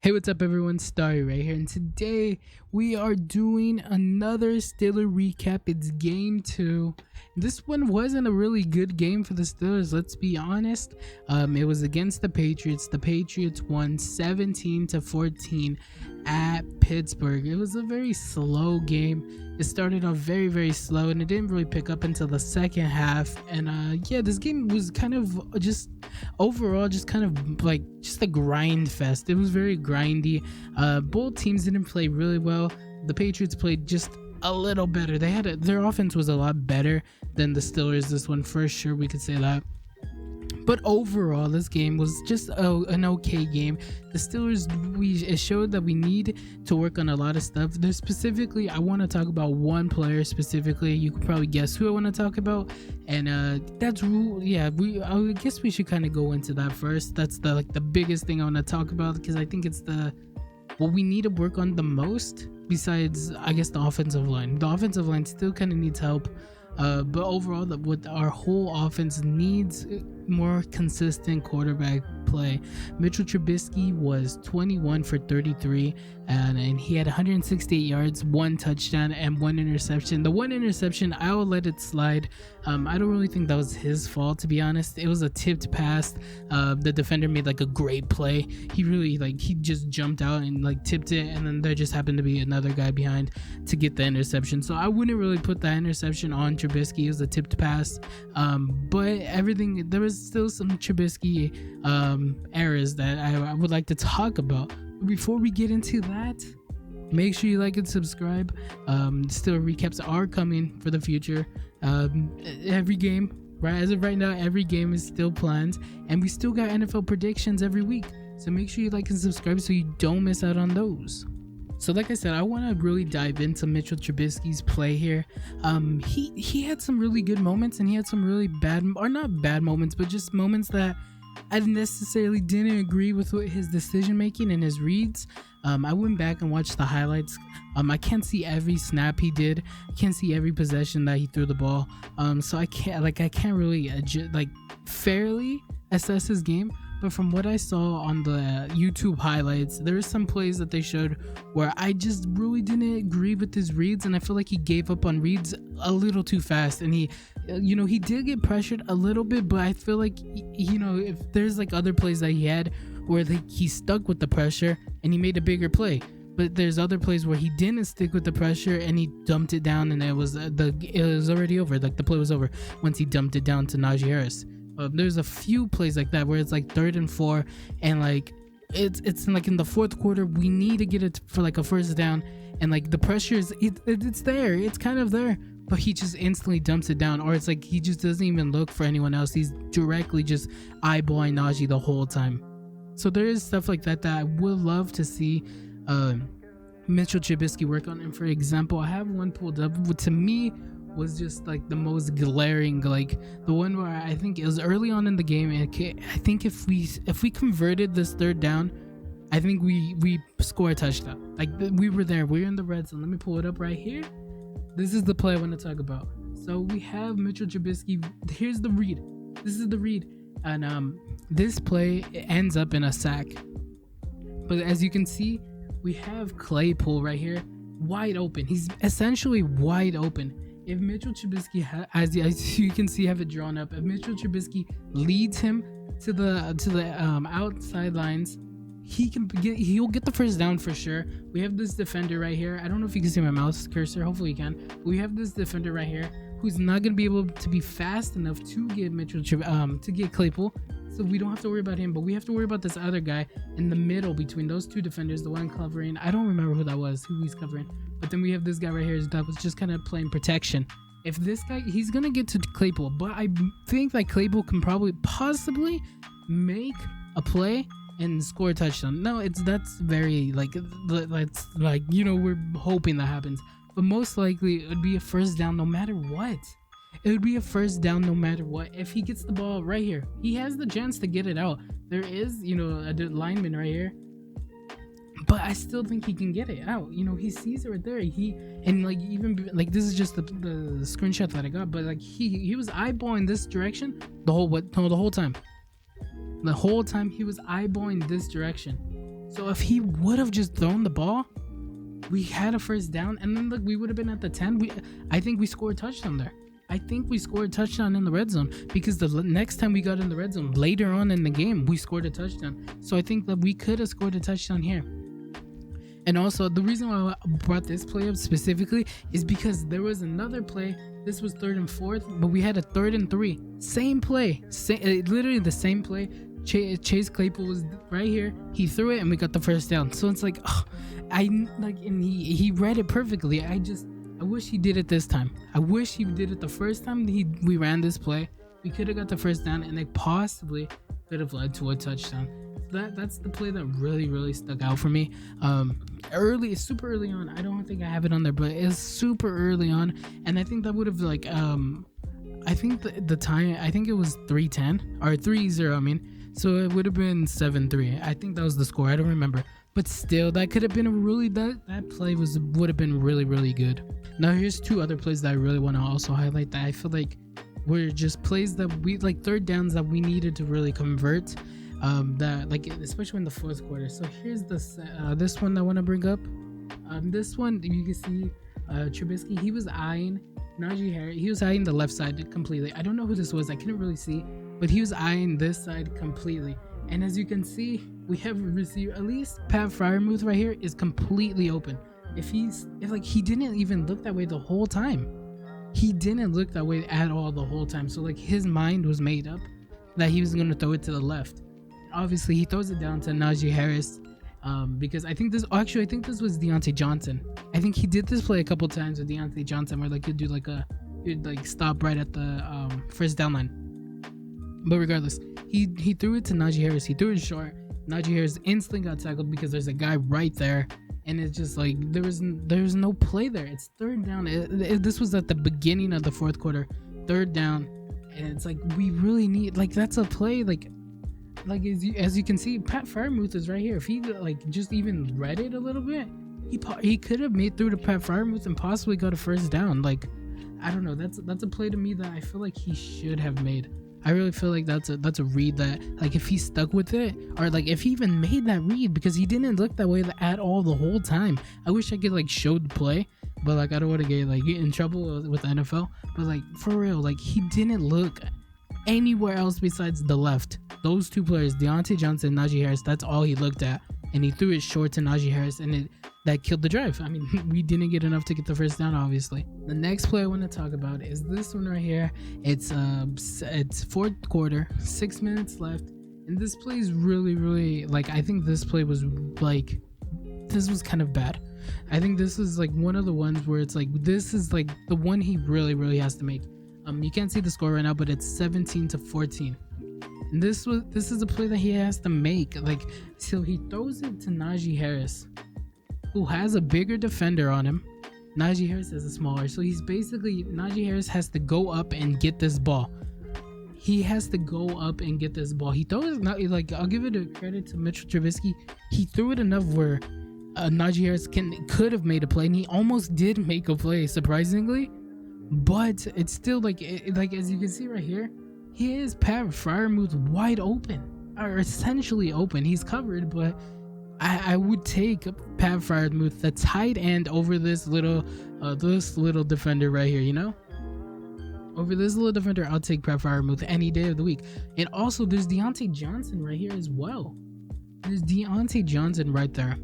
Hey, what's up, everyone? Starry right here, and today we are doing another Steeler recap. It's game two. This one wasn't a really good game for the Steelers, let's be honest. It was against the Patriots. The Patriots won 17-14 at Pittsburgh. It was a very slow game. It started off very slow, and it didn't really pick up until the second half. And yeah, this game was kind of just overall just kind of like just a grind fest. It was very grindy. Both teams didn't play really well. The Patriots played just a little better. Their offense was a lot better than the Steelers. This one for sure, we could say that. But overall, this game was just an okay game. The Steelers, it showed that we need to work on a lot of stuff. There's specifically, I want to talk about one player specifically. You could probably guess who I want to talk about, and that's yeah. I guess we should kind of go into that first. That's the biggest thing I want to talk about, because I think it's what we need to work on the most. Besides, I guess, the offensive line. The offensive line still kind of needs help. But overall, what our whole offense needs more consistent quarterback play. Mitchell Trubisky was 21 for 33, and he had 168 yards, one touchdown, and one interception. The one interception, I will let it slide. I don't really think that was his fault, to be honest. It was a tipped pass. The defender made like a great play. He just jumped out and like tipped it, and then there just happened to be another guy behind to get the interception. So I wouldn't really put that interception on Trubisky. It was a tipped pass. But everything, there was still some Trubisky errors that I would like to talk about. Before we get into that, make sure you like and subscribe. Still, recaps are coming for the future. Every game, right as of right now, every game is still planned, and we still got NFL predictions every week. So make sure you like and subscribe so you don't miss out on those. So like I said, I want to really dive into Mitchell Trubisky's play here. He had some really good moments, and he had some really bad, or not bad moments, but just moments that I necessarily didn't agree with his decision making and his reads. I went back and watched the highlights. I can't see every snap he did. I can't see every possession that he threw the ball. So I can't really fairly assess his game. But from what I saw on the YouTube highlights, there are some plays that they showed where I just really didn't agree with his reads, and I feel like he gave up on reads a little too fast. And he did get pressured a little bit, but I feel like, if there's like other plays that he had where he stuck with the pressure and he made a bigger play. But there's other plays where he didn't stick with the pressure and he dumped it down, and it was already over. Like, the play was over once he dumped it down to Najee Harris. There's a few plays like that where it's like 3rd and 4, and like it's like in the fourth quarter we need to get it for like a first down, and like the pressure is it's there, it's kind of there, but he just instantly dumps it down, or it's like he just doesn't even look for anyone else. He's directly just eyeballing Najee the whole time. So there is stuff like that I would love to see Mitchell Trubisky work on. And for example, I have one pulled up, which to me was just like the most glaring, like the one where I think it was early on in the game, and I think if we converted this 3rd down, I think we score a touchdown. Like, we were there, we're in the red zone. Let me pull it up right here. This is the play I want to talk about. So we have Mitchell Trubisky. Here's the read. This is the read, and this play ends up in a sack. But as you can see, we have Claypool right here, wide open. He's essentially wide open. If Mitchell Trubisky, as you can see, have it drawn up, if Mitchell Trubisky leads him to the outside lines, he'll get the first down for sure. We have this defender right here. I don't know if you can see my mouse cursor. Hopefully you can. We have this defender right here who's not going to be able to be fast enough to get to get Claypool. So we don't have to worry about him, but we have to worry about this other guy in the middle between those two defenders, the one covering, I don't remember who he's covering. But then we have this guy right here that was just kind of playing protection. If this guy, he's going to get to Claypool, but I think that Claypool can possibly make a play and score a touchdown. No, that's very we're hoping that happens. But most likely it would be a first down no matter what. It would be a first down no matter what. If he gets the ball right here, he has the chance to get it out. There is, a lineman right here, but I still think he can get it out. He sees it right there. This is just the screenshot that I got, but like he was eyeballing this direction the whole time. The whole time he was eyeballing this direction. So if he would have just thrown the ball, we had a first down, and then we would have been at the 10. I think we scored a touchdown there. I think we scored a touchdown in the red zone, because the next time we got in the red zone later on in the game, we scored a touchdown. So I think that we could have scored a touchdown here. And also, the reason why I brought this play up specifically is because there was another play. This was 3rd and 4th, but we had a 3rd and 3. Same play, literally the same play. Chase Claypool was right here. He threw it, and we got the first down. So it's like, and he read it perfectly. I wish he did it this time. I wish he did it the first time we ran this play. We could have got the first down, and it possibly could have led to a touchdown. That's the play that really stuck out for me. Super early on. I don't think I have it on there, but it's super early on, and I think that would have I think the time, I think it was 3-10 or 3-0. I mean, so it would have been 7-3. I think that was the score. I don't remember. But still, that could have been that play would have been really good. Now here's 2 other plays that I really want to also highlight that I feel like were just plays that we third downs that we needed to really convert. Especially in the 4th quarter. So here's this one I want to bring up. This one you can see Trubisky, he was eyeing Najee Harris. He was eyeing the left side completely. I don't know who this was. I couldn't really see, but he was eyeing this side completely. And as you can see, we have a receiver. At least Pat Freiermuth right here is completely open. If he didn't even look that way the whole time. He didn't look that way at all the whole time. So his mind was made up that he was going to throw it to the left. Obviously, he throws it down to Najee Harris. Because I think this was Deontay Johnson. I think he did this play a couple times with Deontay Johnson, where he'd stop right at the first down line. But regardless, he threw it to Najee Harris. He threw it short. Najee Harris instantly got tackled because there's a guy right there, and it's just there was no play there. It's 3rd down. This was at the beginning of the 4th quarter, 3rd down, and it's we really need that's a play as you can see, Pat Freiermuth is right here. If he just even read it a little bit, he could have made through to Pat Freiermuth and possibly got a first down. I don't know. That's a play to me that I feel like he should have made. I really feel like that's a read that if he stuck with it, or if he even made that read, because he didn't look that way at all the whole time. I wish I could show the play, but I don't want to get in trouble with the NFL. But for real, he didn't look anywhere else besides the left. Those 2 players, Deontay Johnson, Najee Harris, that's all he looked at, and he threw it short to Najee Harris, and that killed the drive. I mean, we didn't get enough to get the first down, obviously. The next play I want to talk about is this one right here. It's 4th quarter, 6 minutes left, and this play is really I think this play was this was kind of bad. I think this is one of the ones where it's this is the one he really has to make. You can't see the score right now, but it's 17-14. And this is a play that he has to make. So he throws it to Najee Harris, who has a bigger defender on him. Najee Harris is a smaller. So Najee Harris has to go up and get this ball. He has to go up and get this ball. He throws it, I'll give it a credit to Mitchell Trubisky. He threw it enough where Najee Harris could have made a play, and he almost did make a play, surprisingly. But it's still as you can see right here, he is Pat Freiermuth wide open, or essentially open. He's covered, but I would take Pat Freiermuth, the tight end, over this little defender right here. Over this little defender, I'll take Pat Freiermuth any day of the week. And also, there's Deontay Johnson right here as well. There's Deontay Johnson right there.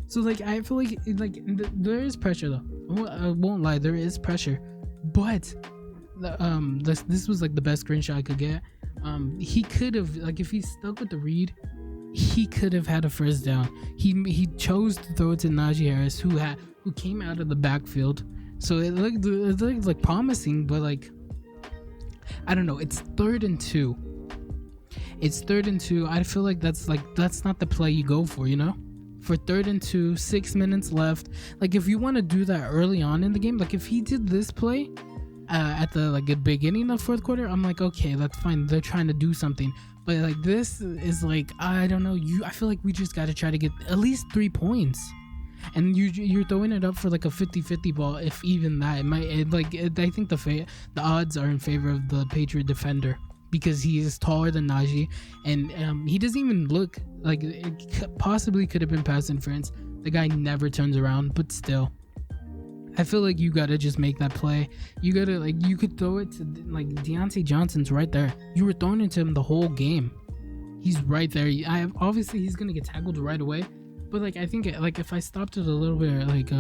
So I feel there is pressure though. I won't lie, there is pressure. But this was the best screenshot I could get. He could have if he stuck with the read, he could have had a first down. He chose to throw it to Najee Harris, who came out of the backfield. So it looked promising, but I don't know. It's 3rd and 2. It's 3rd and 2. I feel that's not the play you go for, For 3rd and 2, 6 minutes left. If you want to do that early on in the game, if he did this play at the beginning of 4th quarter, I'm okay, that's fine. They're trying to do something. But this is I don't know. I feel we just got to try to get at least 3 points. And you're throwing it up for a 50-50 ball, if even that. It might I think the odds are in favor of the Patriot defender. because he is taller than Najee, and he doesn't even look like it possibly could have been pass interference. The guy never turns around, but still, I feel like you gotta just make that play. You gotta, like, you could throw it to, like, Deontay Johnson's right there. You were throwing it to him the whole game. He's right there. Obviously he's gonna get tackled right away, but like I think like if I stopped it a little bit, like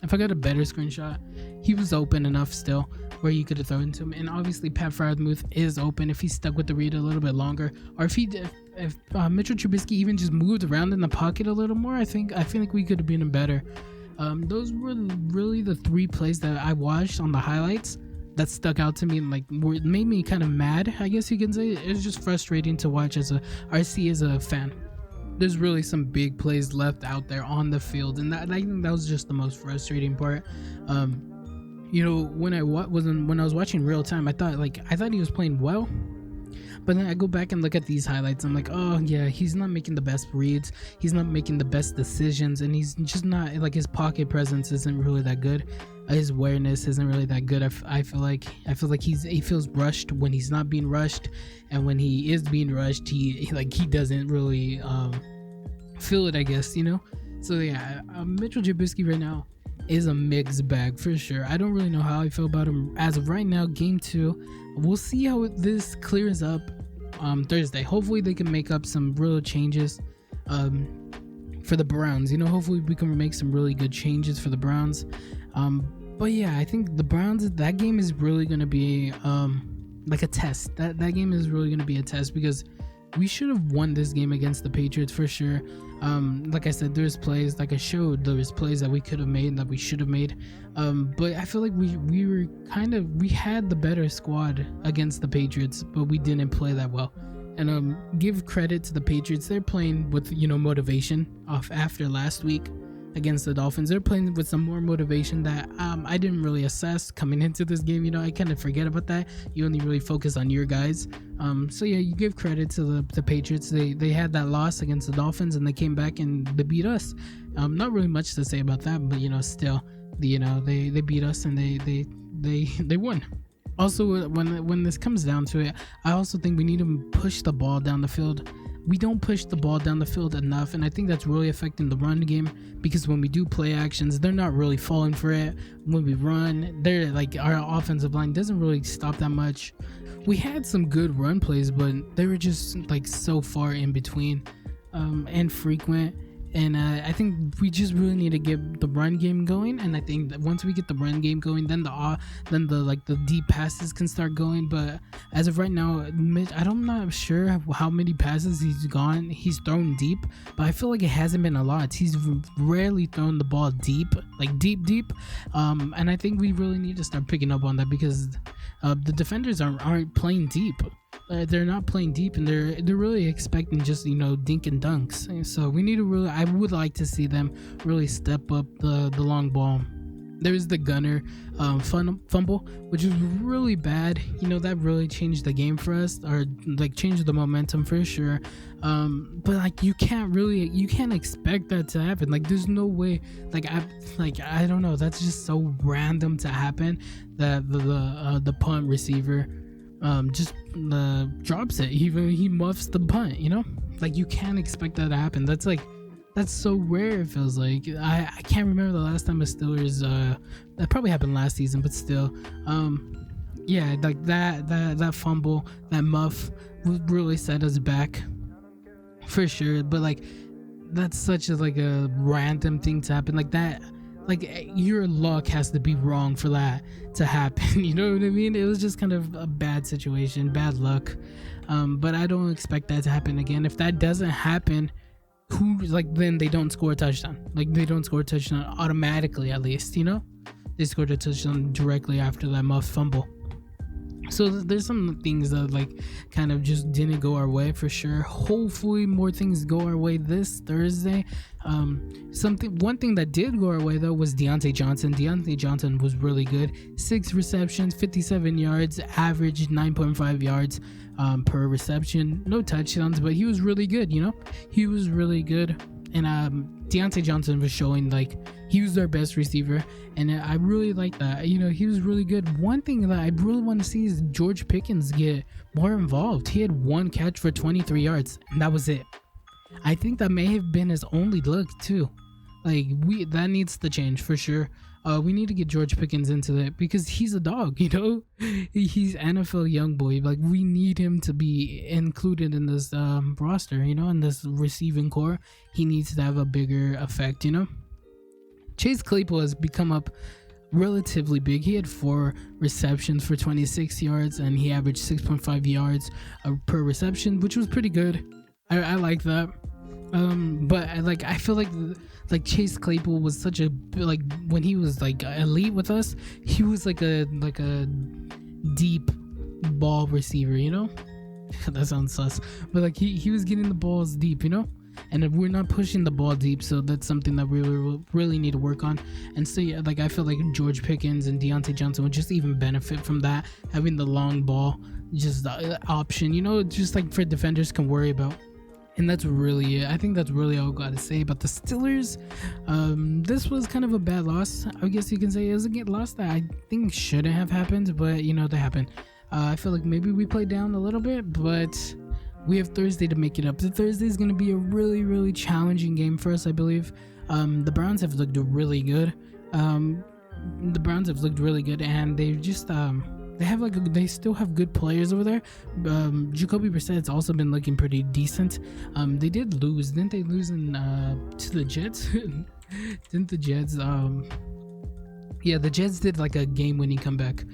if I got a better screenshot, he was open enough still where you could have thrown to him. And obviously Pat Fryermuth is open if he stuck with the read a little bit longer, or if Mitchell Trubisky even just moved around in the pocket a little more. I feel like we could have been better. Those were really the 3 plays that I watched on the highlights that stuck out to me and like made me kind of mad, I guess you can say. It was just frustrating to watch as a RC as a fan. There's really some big plays left out there on the field, and I think that was just the most frustrating part. You know, when I was watching real time, I thought he was playing well. But then I go back and look at these highlights. I'm like, oh yeah, he's not making the best reads. He's not making the best decisions, and he's just not, like, his pocket presence isn't really that good. His awareness isn't really that good. I feel like he feels rushed when he's not being rushed, and when he is being rushed, he doesn't really feel it, I guess, you know. So yeah, Mitchell Trubisky right now is a mixed bag for sure. I don't really know how I feel about him as of right now. Game 2, we'll see how this clears up Thursday. Hopefully they can make up some real changes for the Browns. You know, hopefully we can make some really good changes for the Browns. But yeah, I think the Browns, that game is really going to be like a test. That game is really going to be a test, because we should have won this game against the Patriots for sure. Like I said, there's plays, like I showed, there's plays that we could have made, that we should have made. But I feel like we had the better squad against the Patriots, but we didn't play that well. And give credit to the Patriots. They're playing with, you know, motivation off after last week against the Dolphins. They're playing with some more motivation that I didn't really assess coming into this game. You know, I kind of forget about that. You only really focus on your guys. So yeah, you give credit to the Patriots. They had that loss against the Dolphins, and they came back and they beat us. Not really much to say about that, but you know, still, you know, they beat us, and they won. Also, when this comes down to it, I also think we need to push the ball down the field. We don't push the ball down the field enough, and I think that's really affecting the run game, because when we do play actions, they're not really falling for it. When we run, they're like, our offensive line doesn't really stop that much. We had some good run plays, but they were just like so far in between and frequent. And I think we just really need to get the run game going. And I think that once we get the run game going, then the deep passes can start going. But as of right now, I'm not sure how many passes he's thrown deep, but I feel like it hasn't been a lot. He's rarely thrown the ball deep, like deep. And I think we really need to start picking up on that, because the defenders aren't playing deep. They're not playing deep, and they're really expecting just, you know, dink and dunks. So we need to I would like to see them really step up the long ball. There's the Gunner fumble, which is really bad. You know, that really changed the game for us, or like changed the momentum for sure. But like you can't expect that to happen. Like there's no way. I don't know. That's just so random to happen that the punt receiver just drops it. He muffs the punt, you know. Like you can't expect that to happen. That's so rare. It feels like I can't remember the last time a Steelers that probably happened last season, but still, yeah, like that fumble, that muff really set us back for sure. But like that's such a random thing to happen like that. Like your luck has to be wrong for that to happen. You know what I mean? It was just kind of a bad situation, bad luck. But I don't expect that to happen again. If that doesn't happen, then they don't score a touchdown. Like they don't score a touchdown automatically, at least, you know? They scored a touchdown directly after that muff fumble. So there's some things that like kind of just didn't go our way for sure. Hopefully more things go our way this Thursday. One thing that did go our way though was Deontay Johnson. Deontay Johnson was really good. 6 receptions, 57 yards, average 9.5 yards per reception. No touchdowns, but he was really good, you know? He was really good. And Deontay Johnson was showing like he was their best receiver, and I really like that. You know, he was really good. One thing that I really want to see is George Pickens get more involved. He had one catch for 23 yards, and that was it. I think that may have been his only look too. Like that needs to change for sure. We need to get George Pickens into that because he's a dog, you know. He's NFL young boy. Like we need him to be included in this roster, you know, in this receiving core. He needs to have a bigger effect, you know. Chase Claypool has become up relatively big. He had 4 receptions for 26 yards, and he averaged 6.5 yards per reception, which was pretty good. I like that. But I feel like Chase Claypool was such a like when he was like elite with us, he was like a deep ball receiver, you know. That sounds sus, but like he was getting the balls deep, you know. And we're not pushing the ball deep, so that's something that we really need to work on. And so yeah, like I feel like George Pickens and Deontay Johnson would just even benefit from that, having the long ball just the option, you know, just like for defenders can worry about. And that's really it. I think that's really all I got to say about the Steelers. This was kind of a bad loss, I guess you can say. It was a loss that I think shouldn't have happened, but you know, they happened. I feel like maybe we played down a little bit, but we have Thursday to make it up. The Thursday is going to be a really, really challenging game for us, I believe. The Browns have looked really good. And they've just they still have good players over there. Jacoby Brissett's also been looking pretty decent. They did lose, didn't they? Lose to the Jets? Didn't the Jets? Yeah, the Jets did like a game-winning comeback,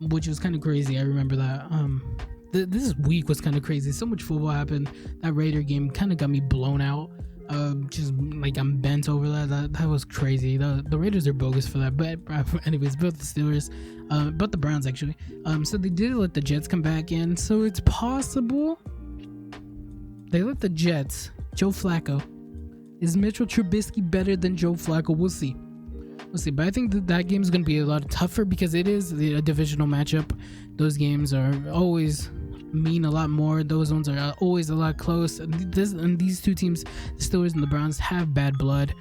which was kind of crazy. I remember that. This week was kind of crazy. So much football happened. That Raider game kind of got me blown out. Just like I'm bent over that was crazy. The Raiders are bogus for that, but anyways, both the Steelers, but the Browns actually. So they did let the Jets come back in, so it's possible they let the Jets. Joe Flacco, is Mitchell Trubisky better than Joe Flacco? We'll see, but I think that game is going to be a lot tougher because it is a divisional matchup. Those games are always mean a lot more. Those ones are always a lot close, and these two teams, the Steelers and the Browns, have bad blood.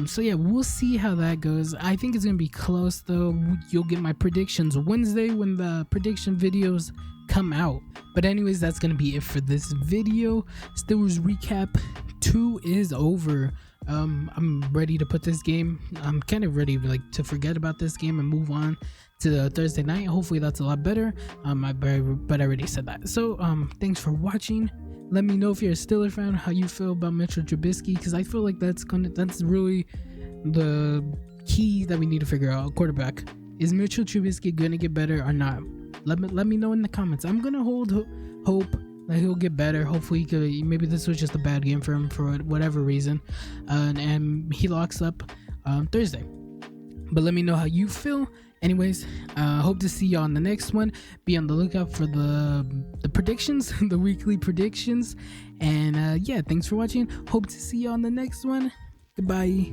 So yeah, we'll see how that goes. I think it's gonna be close though. You'll get my predictions Wednesday when the prediction videos come out. But anyways, that's gonna be it for this video. Steelers recap 2 is over. I'm ready to put this game. I'm kind of ready to forget about this game and move on to the Thursday night. Hopefully that's a lot better. But I already said that. So thanks for watching. Let me know if you're a Steelers fan how you feel about Mitchell Trubisky, because I feel like that's really the key that we need to figure out. Quarterback, is Mitchell Trubisky gonna get better or not? Let me know in the comments. I'm gonna hold hope that he'll get better. Hopefully maybe this was just a bad game for him for whatever reason, and he locks up Thursday. But let me know how you feel. Anyways, hope to see you on the next one. Be on the lookout for the predictions, the weekly predictions. And yeah, thanks for watching. Hope to see you on the next one. Goodbye.